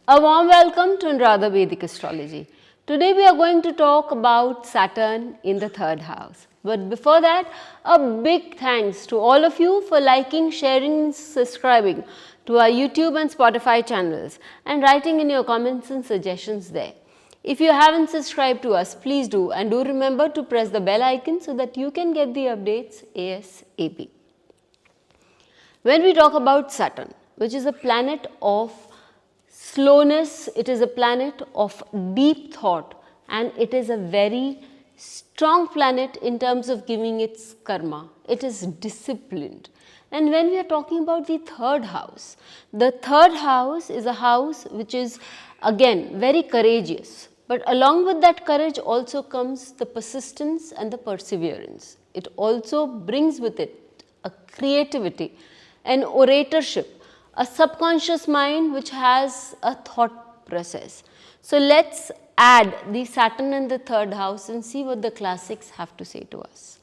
A warm welcome to Anuradha Vedic Astrology. Today we are going to talk about Saturn in the third house. But before that, a big thanks to all of you for liking, sharing and subscribing to our YouTube and Spotify channels and writing in your comments and suggestions there. If you haven't subscribed to us, please do, and do remember to press the bell icon so that you can get the updates ASAP. When we talk about Saturn, which is a planet of slowness, it is a planet of deep thought, and it is a very strong planet in terms of giving its karma. It is disciplined. And when we are talking about the third house is a house which is again very courageous. But along with that courage also comes the persistence and the perseverance. It also brings with it a creativity, an oratorship, a subconscious mind which has a thought process. So let's add the Saturn in the third house and see what the classics have to say to us.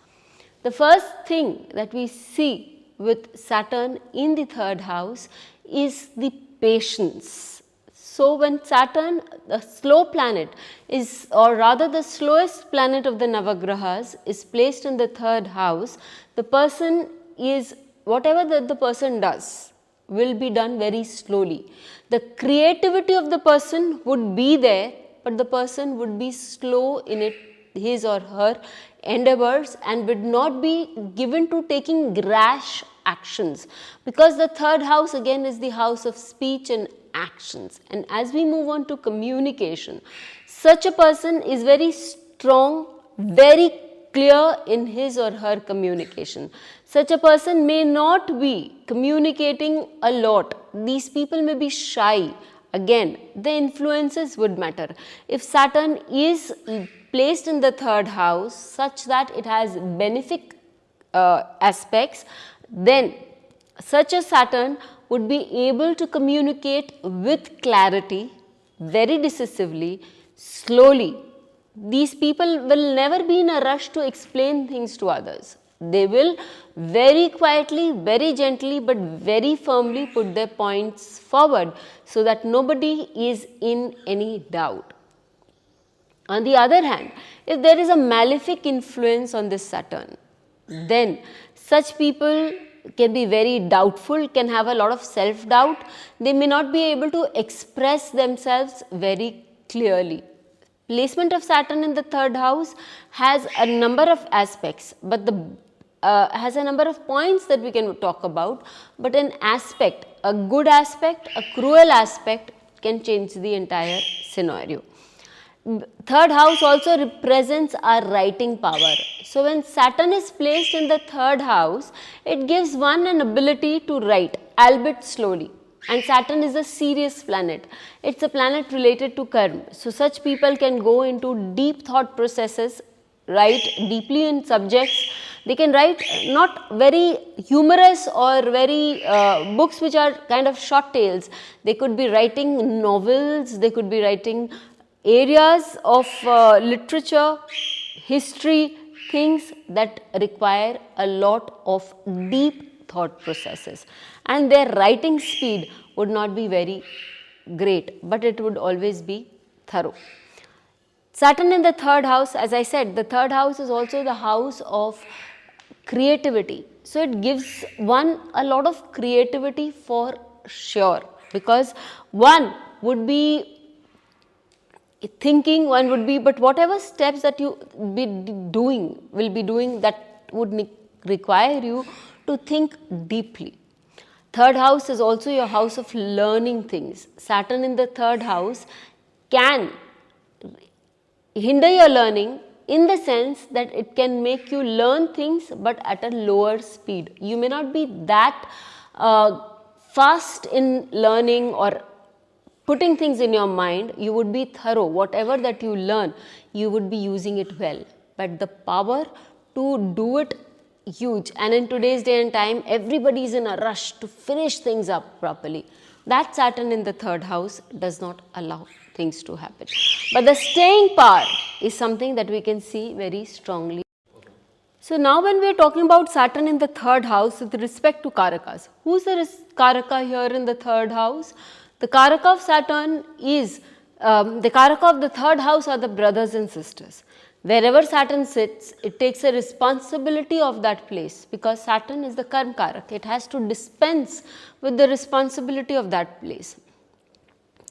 The first thing that we see with Saturn in the third house is the patience. So when Saturn, the slow planet is, or rather the slowest planet of the Navagrahas is placed in the third house, the person is, whatever that the person does will be done very slowly. The creativity of the person would be there, but the person would be slow in his or her endeavors and would not be given to taking rash actions, because the third house again is the house of speech and actions. And as we move on to communication, such a person is very strong, very clear in his or her communication. Such a person may not be communicating a lot. These people may be shy. Again, the influences would matter. If Saturn is placed in the third house such that it has benefic aspects, then such a Saturn would be able to communicate with clarity, very decisively, slowly. These people will never be in a rush to explain things to others. They will very quietly, very gently, but very firmly put their points forward so that nobody is in any doubt. On the other hand, if there is a malefic influence on this Saturn, then such people can be very doubtful, can have a lot of self-doubt. They may not be able to express themselves very clearly. Placement of Saturn in the third house has a number of aspects, but has a number of points that we can talk about, but an aspect, a good aspect, a cruel aspect can change the entire scenario. Third house also represents our writing power. So when Saturn is placed in the third house, it gives one an ability to write, albeit slowly. And Saturn is a serious planet. It's a planet related to karma. So such people can go into deep thought processes, write deeply in subjects. They can write not very humorous or very books which are kind of short tales. They could be writing novels, they could be writing areas of literature, history, things that require a lot of deep thought processes, and their writing speed would not be very great, but it would always be thorough. Saturn in the third house, as I said, the third house is also the house of creativity. So it gives one a lot of creativity for sure, because one would be thinking, one would be, but whatever steps that you will be doing that would require you to think deeply. Third house is also your house of learning things. Saturn in the third house can hinder your learning in the sense that it can make you learn things but at a lower speed. You may not be that fast in learning or putting things in your mind. You would be thorough. Whatever that you learn, you would be using it well. But the power to do it huge, and in today's day and time everybody is in a rush to finish things up properly. That Saturn in the third house does not allow things to happen. But the staying power is something that we can see very strongly. So now when we are talking about Saturn in the third house with respect to karakas, who's the karaka here in the third house? The karaka of Saturn is, the karaka of the third house are the brothers and sisters. Wherever Saturn sits, it takes a responsibility of that place, because Saturn is the karma karak. It has to dispense with the responsibility of that place.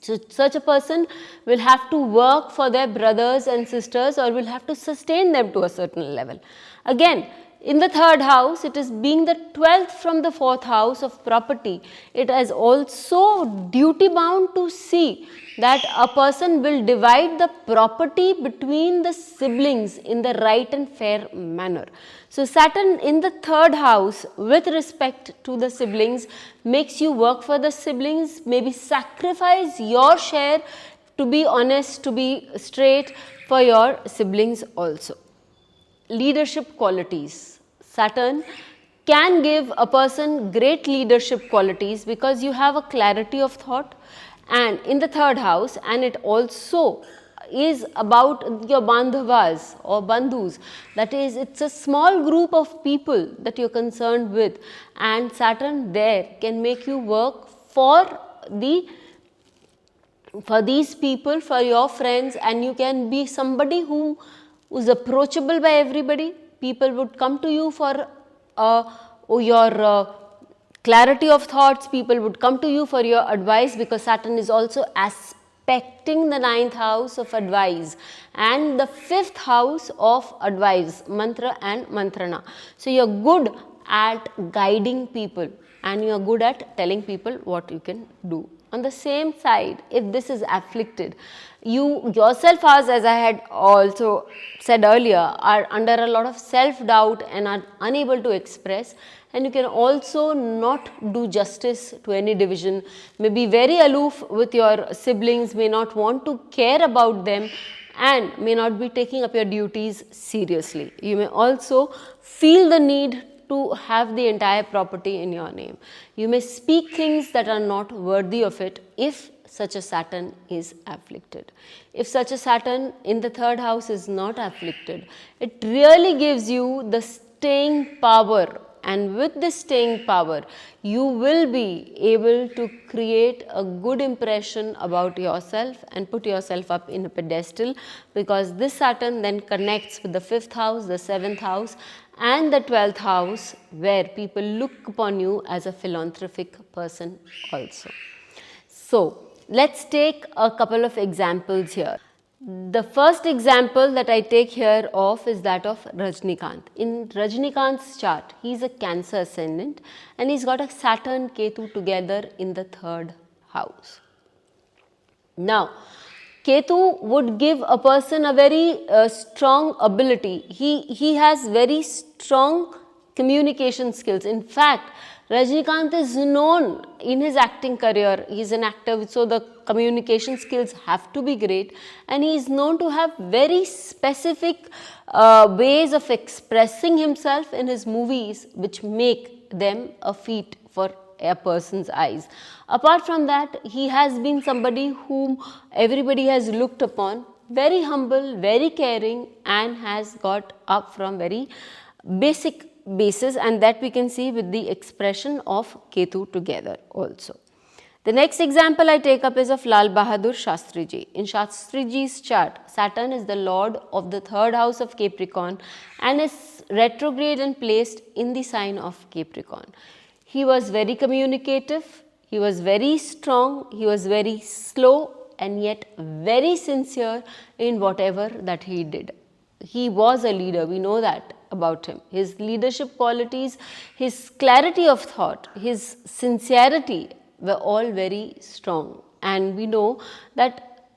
So, such a person will have to work for their brothers and sisters, or will have to sustain them to a certain level. Again, in the third house, it is being the 12th from the fourth house of property. It is also duty bound to see that a person will divide the property between the siblings in the right and fair manner. So, Saturn in the third house with respect to the siblings makes you work for the siblings, maybe sacrifice your share, to be honest, to be straight for your siblings also. Leadership qualities. Saturn can give a person great leadership qualities because you have a clarity of thought, and in the third house, and it also is about your bandhavas or bandhus, that is, it's a small group of people that you're concerned with, and Saturn there can make you work for these people, for your friends, and you can be somebody who is approachable by everybody. People would come to you for your clarity of thoughts, people would come to you for your advice, because Saturn is also aspecting the 9th house of advice and the 5th house of advice, mantra and mantrana. So, you are good at guiding people and you are good at telling people what you can do. On the same side, if this is afflicted, you yourself, as I had also said earlier, are under a lot of self-doubt and are unable to express, and you can also not do justice to any division, may be very aloof with your siblings, may not want to care about them, and may not be taking up your duties seriously. You may also feel the need to have the entire property in your name. You may speak things that are not worthy of it if such a Saturn is afflicted. If such a Saturn in the third house is not afflicted, it really gives you the staying power, and with this staying power, you will be able to create a good impression about yourself and put yourself up in a pedestal, because this Saturn then connects with the 5th house, the 7th house and the 12th house, where people look upon you as a philanthropic person also. So, let's take a couple of examples here. The first example that I take here of is that of Rajnikant. In Rajnikant's chart, he is a Cancer ascendant and he's got a Saturn Ketu together in the 3rd house. Now, Ketu would give a person a very strong ability. He has very strong communication skills. In fact, Rajnikant is known in his acting career, he is an actor, so the communication skills have to be great, and he is known to have very specific ways of expressing himself in his movies, which make them a feat for a person's eyes. Apart from that, he has been somebody whom everybody has looked upon, very humble, very caring, and has got up from very basic basis, and that we can see with the expression of Ketu together also. The next example I take up is of Lal Bahadur Shastri Ji. In Shastri Ji's chart, Saturn is the lord of the 3rd house of Capricorn and is retrograde and placed in the sign of Capricorn. He was very communicative, he was very strong, he was very slow and yet very sincere in whatever that he did. He was a leader, we know that about him. His leadership qualities, his clarity of thought, his sincerity were all very strong. And we know that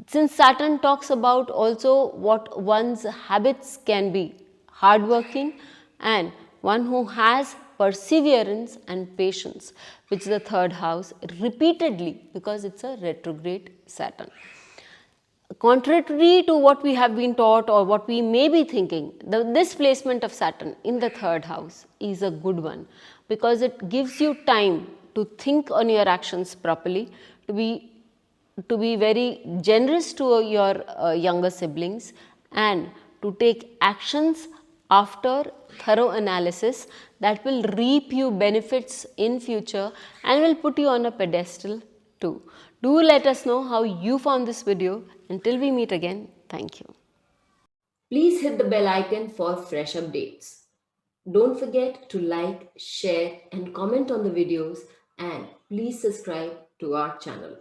since Saturn talks about also what one's habits can be, hardworking and one who has perseverance and patience, which is the 3rd house repeatedly, because it's a retrograde Saturn. Contrary to what we have been taught or what we may be thinking, this placement of Saturn in the 3rd house is a good one, because it gives you time to think on your actions properly, to be very generous to your younger siblings, and to take actions after thorough analysis that will reap you benefits in future and will put you on a pedestal too. Do let us know how you found this video. Until we meet again, thank you. Please hit the bell icon for fresh updates. Don't forget to like, share and comment on the videos, and please subscribe to our channel.